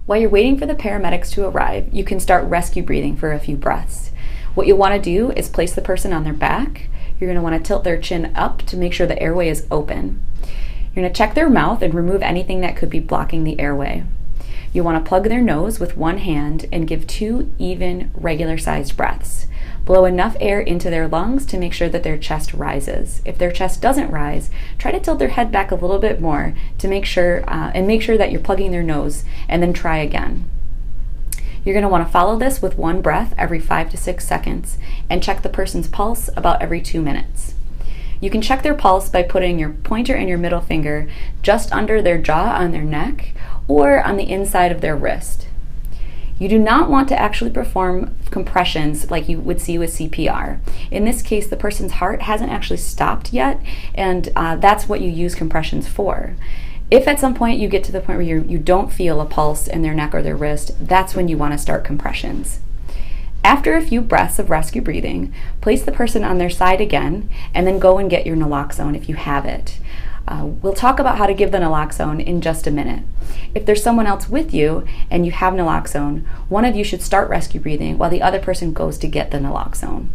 While you're waiting for the paramedics to arrive, you can start rescue breathing for a few breaths. What you'll want to do is place the person on their back. You're going to want to tilt their chin up to make sure the airway is open. You're going to check their mouth and remove anything that could be blocking the airway. You want to plug their nose with one hand and give 2 even, regular-sized breaths. Blow enough air into their lungs to make sure that their chest rises. If their chest doesn't rise, try to tilt their head back a little bit more to make sure that you're plugging their nose, and then try again. You're going to want to follow this with one breath every 5 to 6 seconds and check the person's pulse about every 2 minutes. You can check their pulse by putting your pointer and your middle finger just under their jaw on their neck or on the inside of their wrist. You do not want to actually perform compressions like you would see with CPR. In this case, the person's heart hasn't actually stopped yet, and that's what you use compressions for. If at some point you get to the point where you don't feel a pulse in their neck or their wrist, that's when you want to start compressions. After a few breaths of rescue breathing, place the person on their side again, and then go and get your naloxone if you have it. We'll talk about how to give the naloxone in just a minute. If there's someone else with you and you have naloxone, one of you should start rescue breathing while the other person goes to get the naloxone.